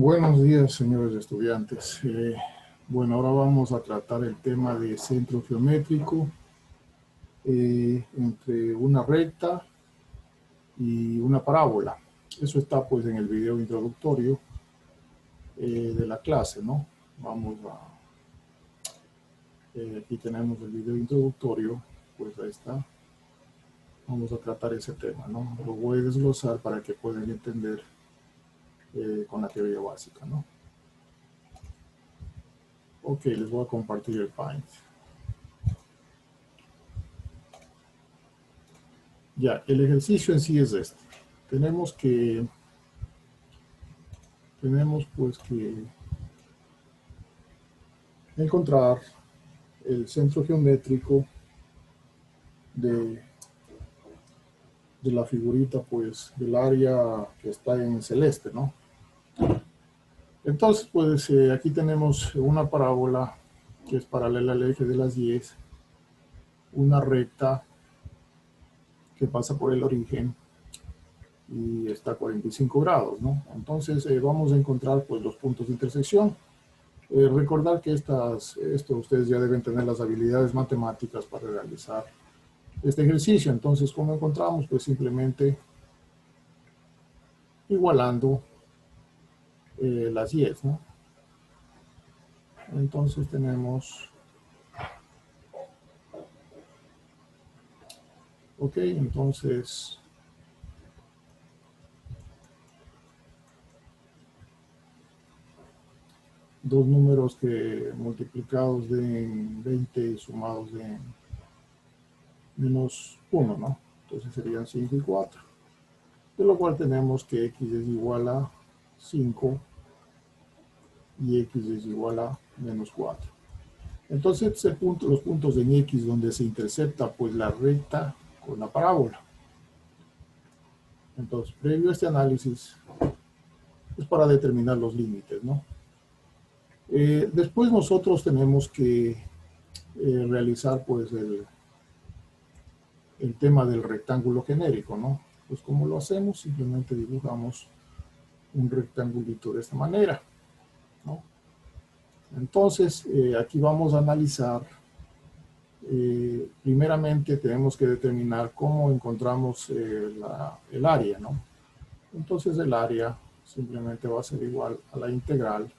Buenos días, señores estudiantes. Bueno, ahora vamos a tratar el tema de centro geométrico entre una recta y una parábola. Eso está pues en el video introductorio de la clase, ¿no? Aquí tenemos el video introductorio, pues ahí está. Vamos a tratar ese tema, ¿no? Lo voy a desglosar para que puedan entender con la teoría básica, ¿no? Ok, les voy a compartir el Paint. Ya, el ejercicio en sí es este. Tenemos pues que encontrar el centro geométrico de, de la figurita, pues, del área que está en celeste, ¿no? Entonces, pues, aquí tenemos una parábola que es paralela al eje de las 10, una recta que pasa por el origen y está a 45 grados, ¿no? Entonces, vamos a encontrar, pues, los puntos de intersección. Recordar que esto ustedes ya deben tener las habilidades matemáticas para realizar este ejercicio. Entonces, ¿cómo encontramos? Pues simplemente igualando las 10, ¿no? Entonces tenemos, ok, entonces dos números que multiplicados den 20 y sumados den menos 1, ¿no? Entonces serían 5 y 4. De lo cual tenemos que x es igual a 5 y x es igual a menos 4. Entonces los puntos en x donde se intercepta pues la recta con la parábola. Entonces, previo a este análisis, es para determinar los límites, ¿no? Después nosotros tenemos que realizar pues el tema del rectángulo genérico, ¿no? Pues ¿cómo lo hacemos? Simplemente dibujamos un rectangulito de esta manera, ¿no? Entonces, aquí vamos a analizar, primeramente tenemos que determinar cómo encontramos el área, ¿no? Entonces el área simplemente va a ser igual a la integral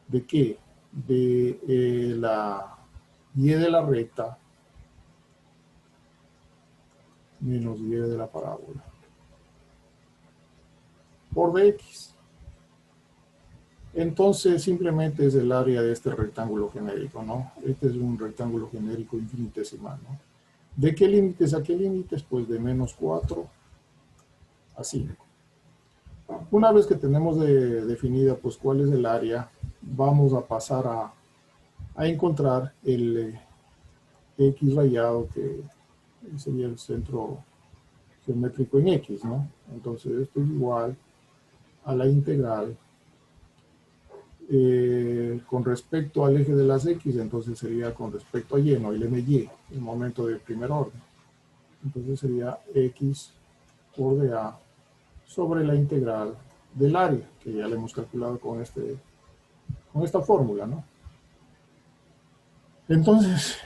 ¿de qué? De la y de la recta menos y de la parábola por dx. Entonces simplemente es el área de este rectángulo genérico, ¿no? Este es un rectángulo genérico infinitesimal, ¿no? ¿De qué límites a qué límites? Pues de menos 4 a 5. Una vez que tenemos definida pues cuál es el área, vamos a pasar a encontrar el x rayado, que sería el centro geométrico en x, ¿no? Entonces esto es igual a la integral con respecto al eje de las x, entonces sería con respecto a y, no el my, el momento de primer orden. Entonces sería x por dA sobre la integral del área, que ya le hemos calculado con esta fórmula, ¿no? Entonces,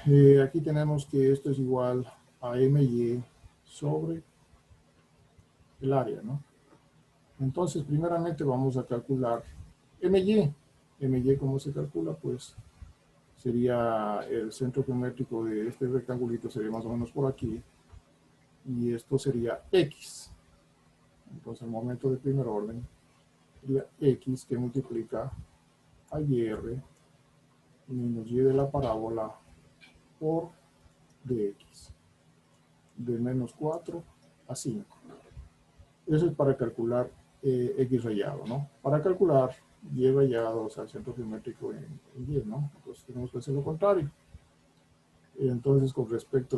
aquí tenemos que esto es igual a my sobre el área, ¿no? Entonces, primeramente vamos a calcular my. My, ¿cómo se calcula? Pues sería el centro geométrico de este rectangulito, sería más o menos por aquí, y esto sería x. Entonces, el momento de primer orden sería x que multiplica a y menos y de la parábola por dx, de menos 4 a 5. Eso es para calcular x rayado, ¿no? Para calcular y rayado, o sea, el centro geométrico en y, ¿no? Entonces tenemos que hacer lo contrario. Entonces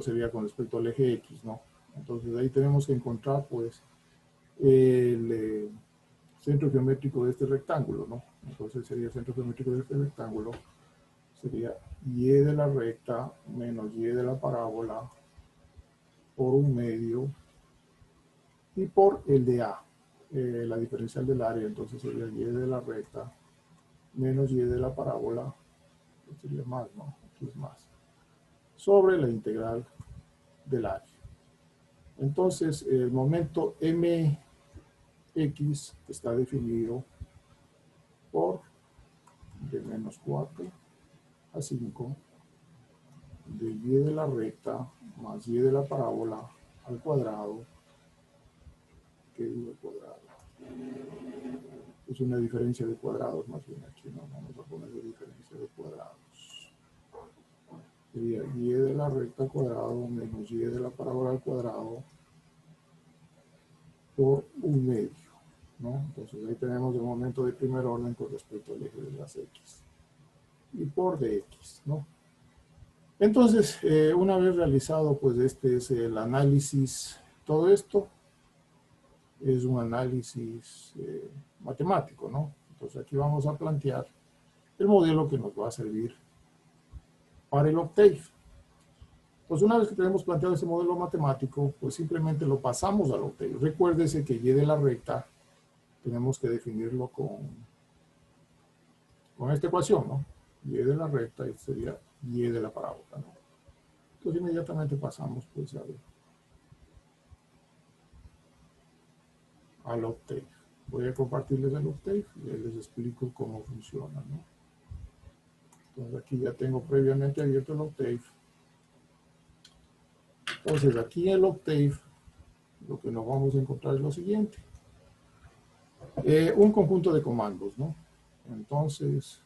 sería con respecto al eje x, ¿no? Entonces ahí tenemos que encontrar, pues, el centro geométrico de este rectángulo, ¿no? Entonces sería el centro geométrico de este rectángulo, sería y de la recta menos y de la parábola por un medio y por el de A. la diferencial del área, entonces sería y de la recta menos y de la parábola, sería más, ¿no? Aquí es más, sobre la integral del área. Entonces, el momento mx está definido por de menos 4 a 5 de y de la recta más y de la parábola al cuadrado, que es el cuadrado. Es una diferencia de cuadrados más bien aquí, ¿no? Vamos a poner diferencia de cuadrados. Sería y de la recta al cuadrado menos y de la parábola al cuadrado por 1/2, ¿no? Entonces ahí tenemos el momento de primer orden con respecto al eje de las x. Y por dx, ¿no? Entonces, una vez realizado, pues este es el análisis. Todo esto es un análisis matemático, ¿no? Entonces aquí vamos a plantear el modelo que nos va a servir para el Octave. Pues una vez que tenemos planteado ese modelo matemático, pues simplemente lo pasamos al Octave. Recuérdese que y de la recta tenemos que definirlo con esta ecuación, ¿no? Y de la recta sería y de la parábola, ¿no? Entonces inmediatamente pasamos pues al Octave. Voy a compartirles el Octave y ahí les explico cómo funciona, ¿no? Entonces aquí ya tengo previamente abierto el Octave. Entonces aquí en el Octave lo que nos vamos a encontrar es lo siguiente. Un conjunto de comandos, ¿no? Entonces,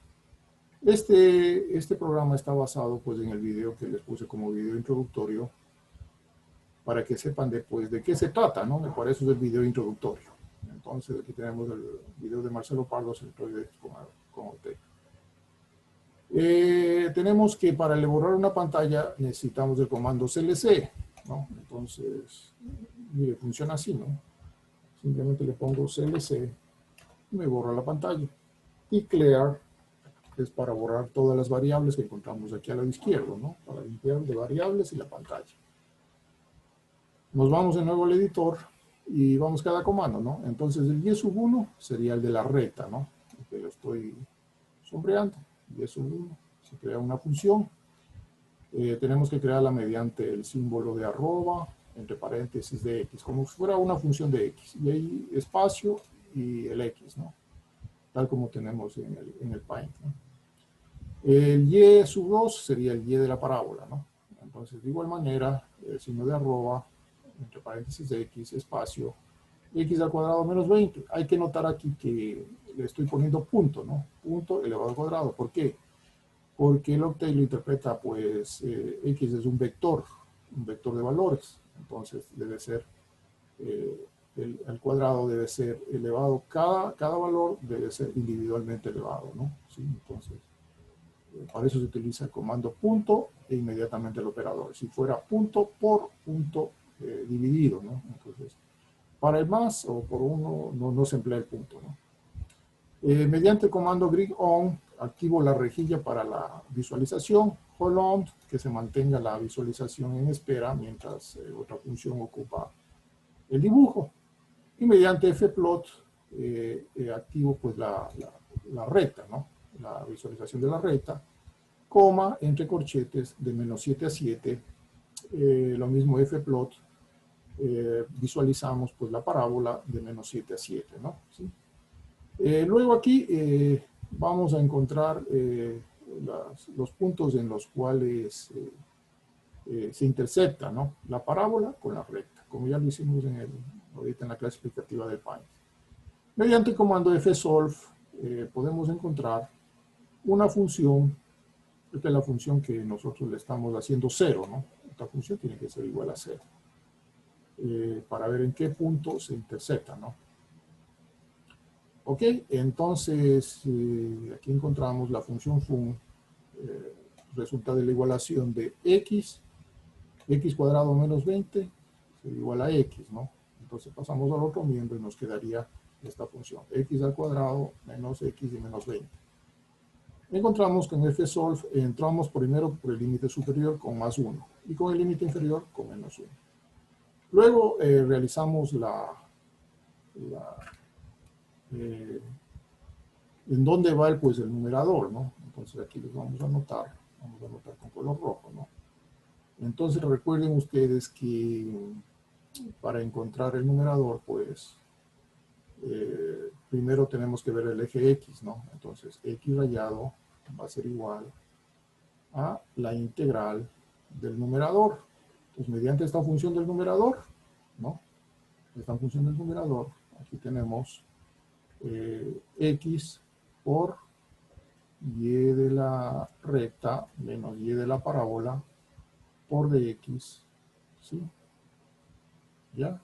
este programa está basado pues en el video que les puse como video introductorio para que sepan después de qué se trata, ¿no? Por eso es el video introductorio. Entonces aquí tenemos el video de Marcelo Pardo con Octave. Tenemos que para elaborar una pantalla necesitamos el comando clc, ¿no? Entonces, mire, funciona así, ¿no? Simplemente le pongo clc y me borra la pantalla. Y clear es para borrar todas las variables que encontramos aquí al lado izquierdo, ¿no? Para limpiar de variables y la pantalla. Nos vamos de nuevo al editor y vamos cada comando, ¿no? Entonces el y1 sería el de la recta, ¿no? Que lo estoy sombreando. Y1 se crea una función. Tenemos que crearla mediante el símbolo de arroba, entre paréntesis de x, como si fuera una función de x. Y ahí espacio y el x, ¿no? Tal como tenemos en el Paint, ¿no? El y2 sería el y de la parábola, ¿no? Entonces, de igual manera, el signo de arroba, entre paréntesis de x, espacio, x al cuadrado menos 20. Hay que notar aquí que le estoy poniendo punto, ¿no? Punto elevado al cuadrado. ¿Por qué? Porque el Octave lo interpreta, pues, x es un vector de valores. Entonces, debe ser, el cuadrado debe ser elevado, cada valor debe ser individualmente elevado, ¿no? ¿Sí? Entonces, para eso se utiliza el comando punto e inmediatamente el operador. Si fuera punto por punto dividido, ¿no? Entonces, para el más o por uno no se emplea el punto, ¿no? Mediante el comando grid on, activo la rejilla para la visualización, hold on, que se mantenga la visualización en espera mientras otra función ocupa el dibujo. Y mediante fplot activo pues la recta, ¿no? La visualización de la recta, coma, entre corchetes, de menos 7 a 7, lo mismo fplot, visualizamos pues la parábola de menos 7 a 7, ¿no? ¿Sí? Luego aquí vamos a encontrar los puntos en los cuales se intersecta, ¿no? La parábola con la recta, como ya lo hicimos ahorita en la clase explicativa del Paint. Mediante el comando fsolve podemos encontrar una función. Esta es la función que nosotros le estamos haciendo 0, ¿no? Esta función tiene que ser igual a 0. Para ver en qué punto se intersecta, ¿no? Ok, entonces aquí encontramos la función fun, resulta de la igualación de x cuadrado menos 20 es igual a x, ¿no? Entonces pasamos al otro miembro y nos quedaría esta función, x al cuadrado menos x y menos 20. Encontramos que en fsolve entramos primero por el límite superior con más 1 y con el límite inferior con menos 1. Luego realizamos eh, en dónde va el, pues, el numerador, ¿no? Entonces aquí les vamos a anotar con color rojo, ¿no? Entonces recuerden ustedes que para encontrar el numerador, pues, primero tenemos que ver el eje X, ¿no? Entonces X rayado va a ser igual a la integral del numerador. Entonces, mediante esta función del numerador, ¿no? Esta función del numerador, aquí tenemos X por y de la recta menos y de la parábola por dx, ¿sí? ¿Ya?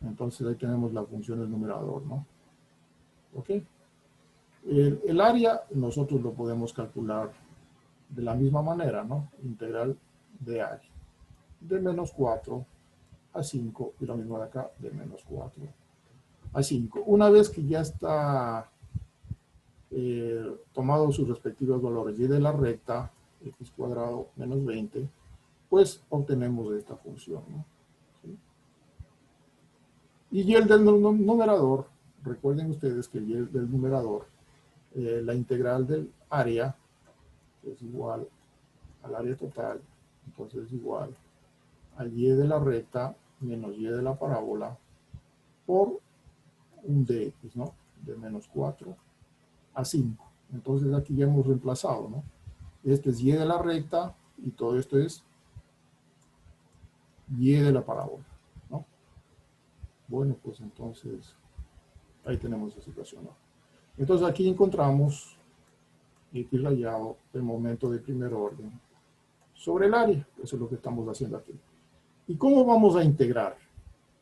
Entonces ahí tenemos la función del numerador, ¿no? ¿Ok? El área nosotros lo podemos calcular de la misma manera, ¿no? Integral de área. De menos 4 a 5, y lo mismo de acá, de menos 4 a 5. Una vez que ya está tomado sus respectivos valores y de la recta, x cuadrado menos 20, pues obtenemos esta función, ¿no? ¿Sí? Y el del numerador, recuerden ustedes que el del numerador, la integral del área es igual al área total, entonces es igual a y de la recta menos y de la parábola por un dx, ¿no? De menos 4 a 5. Entonces aquí ya hemos reemplazado, ¿no? Este es y de la recta y todo esto es y de la parábola, ¿no? Bueno, pues entonces ahí tenemos la situación, ¿no? Entonces aquí encontramos x rayado el momento de primer orden sobre el área. Eso es lo que estamos haciendo aquí. ¿Y cómo vamos a integrar?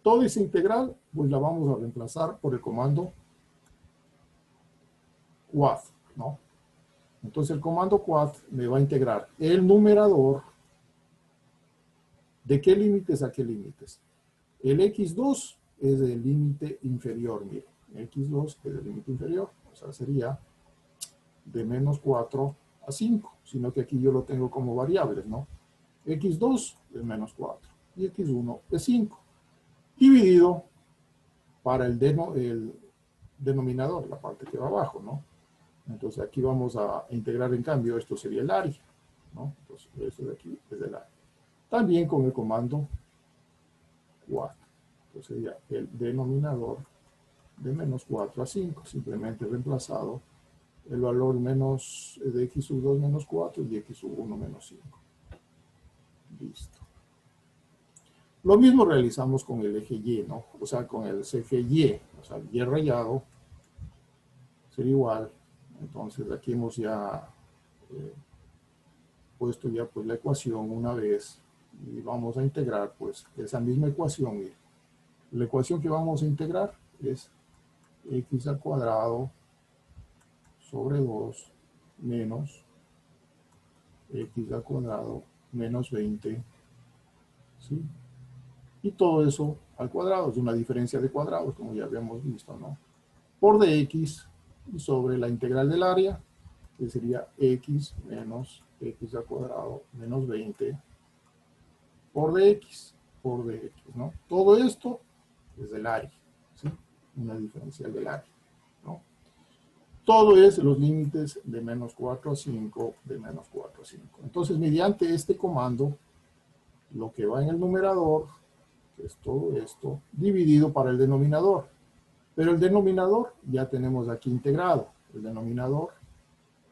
Toda esa integral, pues la vamos a reemplazar por el comando quad, ¿no? Entonces el comando quad me va a integrar el numerador. ¿De qué límites a qué límites? El x2 es el límite inferior, mire. X2 es el límite inferior, o sea, sería de menos 4 a 5, sino que aquí yo lo tengo como variables, ¿no? X2 es menos 4 y X1 es 5, dividido para el denominador, la parte que va abajo, ¿no? Entonces aquí vamos a integrar en cambio, esto sería el área, ¿no? Entonces esto de aquí es el área. También con el comando quad, entonces sería el denominador de menos 4 a 5, simplemente reemplazado el valor menos de x sub 2 menos 4 y x sub 1 menos 5. Listo. Lo mismo realizamos con el eje Y, ¿no? O sea, con el eje Y, o sea, el Y rayado sería igual. Entonces aquí hemos ya puesto ya pues la ecuación una vez y vamos a integrar pues esa misma ecuación. Mire. La ecuación que vamos a integrar es x al cuadrado sobre 2 menos x al cuadrado menos 20, ¿sí? Y todo eso al cuadrado, es una diferencia de cuadrados, como ya habíamos visto, ¿no? Por dx sobre la integral del área, que sería x menos x al cuadrado menos 20 por dx, ¿no? Todo esto es del área, ¿sí? Una diferencial del área, ¿no? Todo es los límites de menos 4 a 5, de menos 4 a 5. Entonces, mediante este comando, lo que va en el numerador, que es todo esto, dividido para el denominador. Pero el denominador ya tenemos aquí integrado. El denominador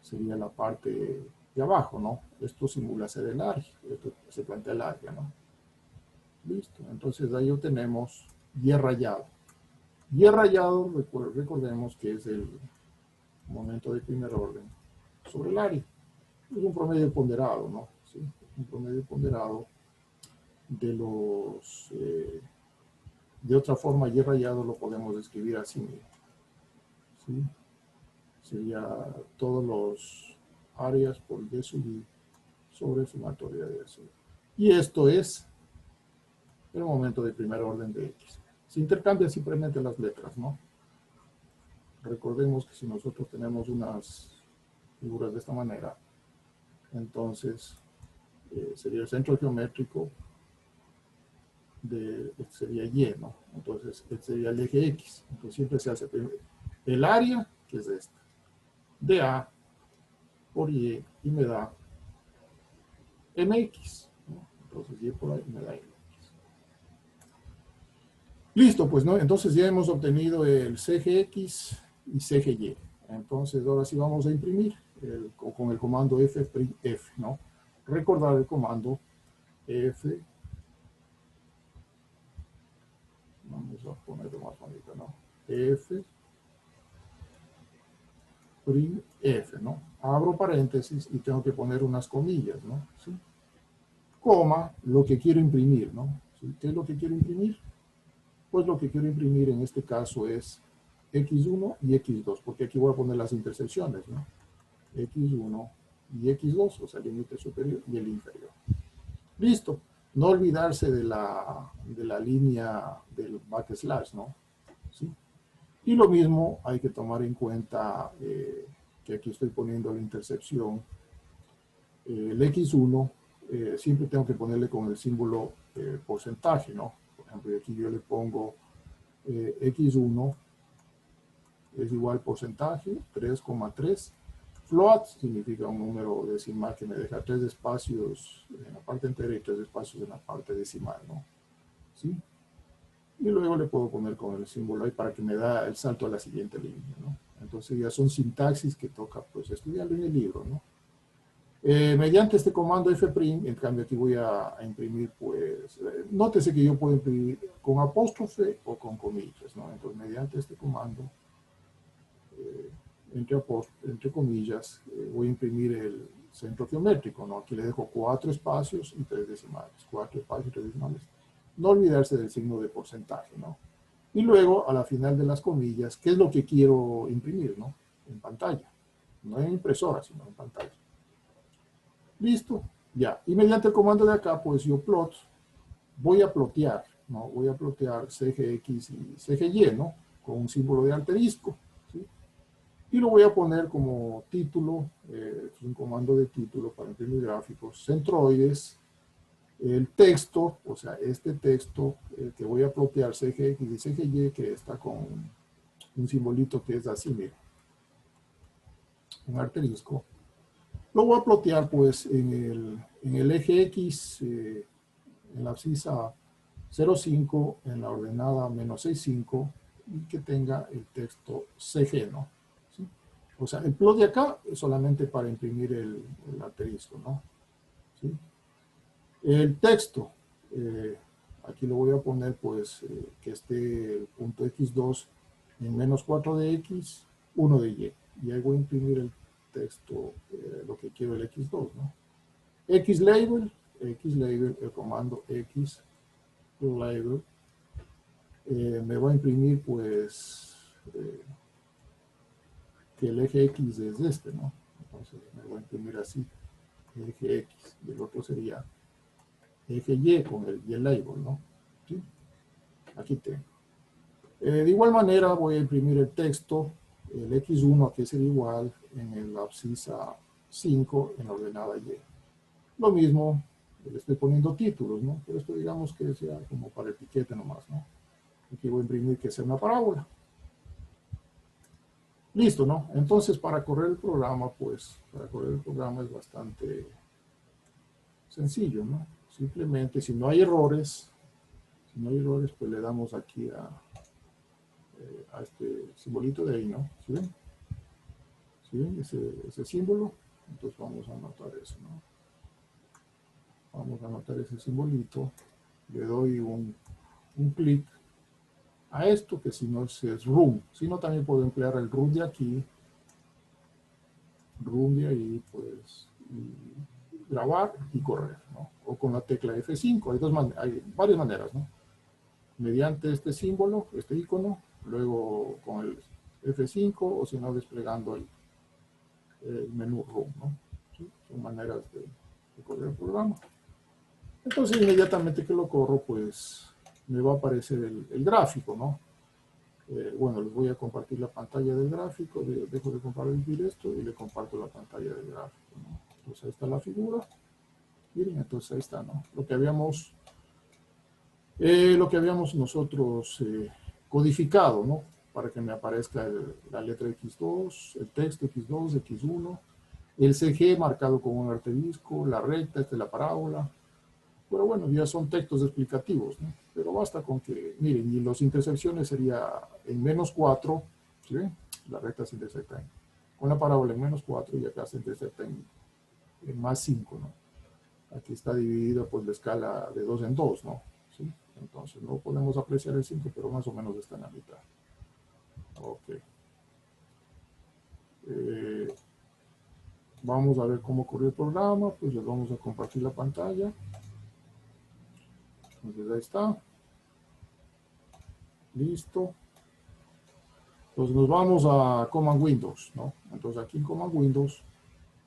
sería la parte de abajo, ¿no? Esto simula ser el área. Esto se plantea el área, ¿no? Listo. Entonces ahí obtenemos Y rayado. Y rayado, recordemos que es el momento de primer orden sobre el área. Es un promedio ponderado, ¿no? ¿Sí? Un promedio ponderado de los... de otra forma, Y rayado lo podemos escribir así, ¿sí? Sería todos los áreas por D sub I sobre sumatoria de D sub I. Y esto es el momento de primer orden de X. Se intercambian simplemente las letras, ¿no? Recordemos que si nosotros tenemos unas figuras de esta manera, entonces sería el centro geométrico de, este sería Y, ¿no? Entonces este sería el eje X. Entonces siempre se hace el área, que es esta, de A por Y, y me da MX, ¿no? Entonces Y por ahí me da MX. Listo, pues, ¿no? Entonces ya hemos obtenido el CGX y CGY. Entonces ahora sí vamos a imprimir con el comando F', ¿no? Recordar el comando F. Vamos a ponerlo más bonito, ¿no? F', F, ¿no? Abro paréntesis y tengo que poner unas comillas, ¿no? ¿Sí? Coma, lo que quiero imprimir, ¿no? ¿Sí? ¿Qué es lo que quiero imprimir? Pues lo que quiero imprimir en este caso es X1 y X2, porque aquí voy a poner las intersecciones, ¿no? X1 y X2, o sea, el límite superior y el inferior. Listo. No olvidarse de la línea del backslash, ¿no? ¿Sí? Y lo mismo hay que tomar en cuenta que aquí estoy poniendo la intercepción. El X1 siempre tengo que ponerle con el símbolo porcentaje, ¿no? Por ejemplo, aquí yo le pongo X1 es igual porcentaje, 3,3. Float significa un número decimal que me deja 3 espacios en la parte entera y 3 espacios en la parte decimal, ¿no? ¿Sí? Y luego le puedo poner con el símbolo ahí para que me da el salto a la siguiente línea, ¿no? Entonces ya son sintaxis que toca pues estudiarlo en el libro, ¿no? Mediante este comando F', en cambio aquí voy a imprimir pues, nótese que yo puedo imprimir con apóstrofe o con comillas, ¿no? Entonces mediante este comando entre comillas, voy a imprimir el centro geométrico, ¿no? Aquí le dejo 4 espacios y 3 decimales, 4 espacios y 3 decimales. No olvidarse del signo de porcentaje, ¿no? Y luego, a la final de las comillas, ¿qué es lo que quiero imprimir, no? En pantalla. No en impresora, sino en pantalla. Listo, ya. Y mediante el comando de acá, pues yo plot, voy a plotear, ¿no? Voy a plotear CGX y CGY, ¿no? Con un símbolo de asterisco, ¿sí? Y lo voy a poner como título, es un comando de título para imprimir gráficos, centroides, el texto, o sea, este texto que voy a plotear CGX y CGY, que está con un simbolito que es así, mira, un asterisco. Lo voy a plotear pues en el eje X, en la abscisa 0,5, en la ordenada -6,5, y que tenga el texto CG, ¿no? ¿Sí? O sea, el plot de acá es solamente para imprimir el asterisco, ¿no? ¿Sí? El texto, aquí lo voy a poner pues que esté el punto X2 en -4 de X, 1 de Y. Y ahí voy a imprimir el texto, lo que quiero el X2, ¿no? Xlabel, el comando Xlabel, me va a imprimir pues que el eje X es este, ¿no? Entonces me voy a imprimir así, el eje X, y el otro sería eje Y con el Y label, ¿no? ¿Sí? Aquí tengo. De igual manera voy a imprimir el texto, el X1 aquí sería igual en el abscisa 5 en la ordenada Y. Lo mismo, le estoy poniendo títulos, ¿no? Pero esto digamos que sea como para el piquete nomás, ¿no? Aquí voy a imprimir que sea una parábola. Listo, ¿no? Entonces, para correr el programa, pues, para correr el programa es bastante sencillo, ¿no? Simplemente, si no hay errores, pues le damos aquí a este simbolito de ahí, ¿no? ¿Sí ven? ¿Sí ven ese símbolo? Entonces vamos a anotar eso, ¿no? Vamos a anotar ese simbolito. Le doy un clic a esto, que si no es room. Si no, también puedo emplear el room de aquí, room de ahí, pues, y grabar y correr, ¿no? O con la tecla F5. Hay varias maneras, ¿no? Mediante este símbolo, este icono, luego con el F5, o si no, desplegando el menú room, ¿no? ¿Sí? Son maneras de correr el programa. Entonces, inmediatamente que lo corro, pues, me va a aparecer el gráfico, ¿no? Bueno, les voy a compartir la pantalla del gráfico, dejo de compartir esto y le comparto la pantalla del gráfico, ¿no? Entonces ahí está la figura, miren, entonces ahí está, ¿no? Lo que habíamos nosotros codificado, ¿no? para que me aparezca la letra X2, el texto X2, X1, el CG marcado con un asterisco, la recta, esta es la parábola. Pero bueno, ya son textos explicativos, ¿no? Pero basta con que, miren, y las intersecciones sería en -4, ¿sí? La recta se intersecta con la parábola en -4 y acá se intersecta en +5, ¿no? Aquí está dividida pues la escala de 2 en 2, ¿no? ¿Sí? Entonces no podemos apreciar el 5, pero más o menos está en la mitad. Ok. Vamos a ver cómo corrió el programa, pues les vamos a compartir la pantalla. Entonces ahí está. Listo. Entonces nos vamos a Command Windows, ¿no? Entonces aquí en Command Windows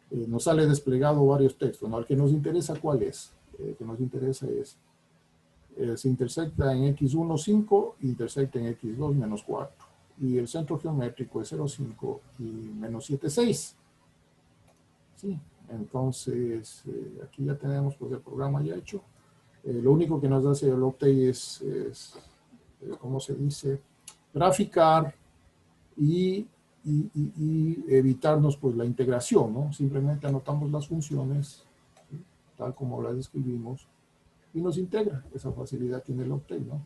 nos sale desplegado varios textos, ¿no? El que nos interesa, ¿cuál es? El que nos interesa es, se intersecta en X1, 5, intersecta en X2, -4. Y el centro geométrico es 0,5 y -7, 6. ¿Sí? Entonces, aquí ya tenemos pues, el programa ya hecho. Lo único que nos hace el Octave es ¿cómo se dice? Graficar y evitarnos pues la integración, ¿no? Simplemente anotamos las funciones, ¿sí? Tal como las escribimos, y nos integra. Esa facilidad tiene el Octave, ¿no?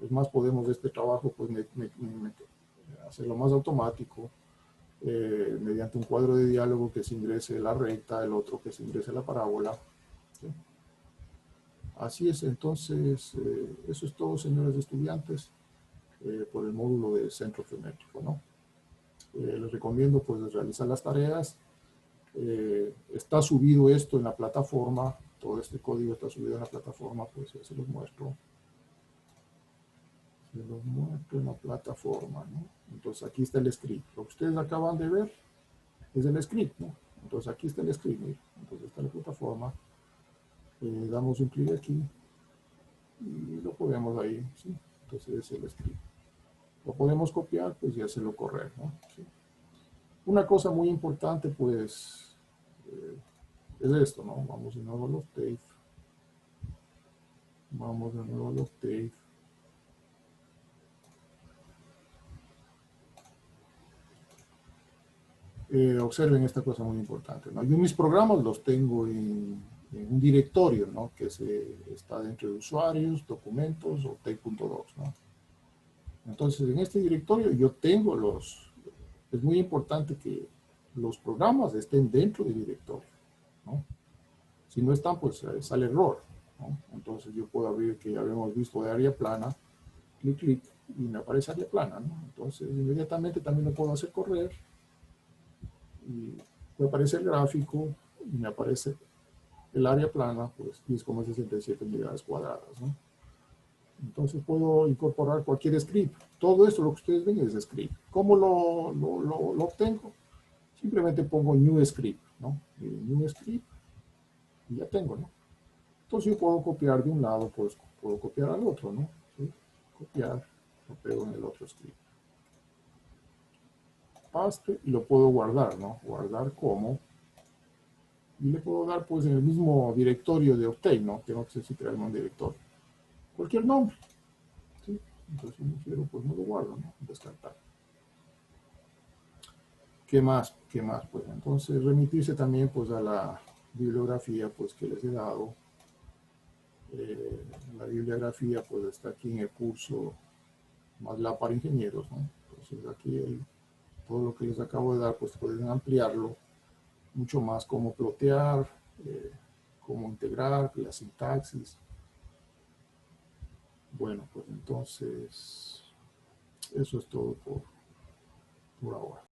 Es más, podemos este trabajo pues hacerlo más automático, mediante un cuadro de diálogo que se ingrese la recta, el otro que se ingrese la parábola, ¿sí? Así es, entonces, eso es todo, señores estudiantes, por el módulo de centro geométrico, ¿no? Les recomiendo pues realizar las tareas. Está subido esto en la plataforma, todo este código está subido en la plataforma, pues ya se los muestro. Se los muestro en la plataforma, ¿no? Entonces aquí está el script. Lo que ustedes acaban de ver es el script, ¿no? Entonces aquí está el script, ¿no? Entonces está la plataforma. Damos un clic aquí y lo ponemos ahí, ¿sí? Entonces es el script. Lo podemos copiar, pues ya se lo correr, ¿no? ¿Sí? Una cosa muy importante, pues, es esto, ¿no? Vamos de nuevo a los Octave. Vamos de nuevo a los Octave. Observen esta cosa muy importante, ¿no? Yo mis programas los tengo en un directorio, ¿no? Que está dentro de usuarios, documentos, Octave.docs, ¿no? Entonces, en este directorio yo tengo es muy importante que los programas estén dentro del directorio, ¿no? Si no están, pues sale error, ¿no? Entonces yo puedo abrir, que ya habíamos visto, de área plana, clic, clic, y me aparece área plana, ¿no? Entonces inmediatamente también lo puedo hacer correr, y me aparece el gráfico, y me aparece el área plana, pues 10,67 unidades cuadradas, ¿no? Entonces puedo incorporar cualquier script. Todo esto, lo que ustedes ven, es script. ¿Cómo lo obtengo? Simplemente pongo new script, ¿no? New script, y ya tengo, ¿no? Entonces yo puedo copiar de un lado, pues puedo copiar al otro, ¿no? ¿Sí? Copiar, lo pego en el otro script. Paste, y lo puedo guardar, ¿no? Guardar como. Y le puedo dar, pues, en el mismo directorio de Octave, ¿no? Tengo que crear un directorio. Cualquier nombre, ¿sí? Entonces, si no quiero, pues no lo guardo, ¿no? Descartar. ¿Qué más? ¿Qué más? Pues entonces remitirse también, pues, a la bibliografía, pues, que les he dado. La bibliografía, pues, está aquí en el curso MATLAB para ingenieros, ¿no? Entonces, aquí todo lo que les acabo de dar, pues, pueden ampliarlo mucho más, cómo plotear, cómo integrar, la sintaxis. Bueno, pues entonces, eso es todo por ahora.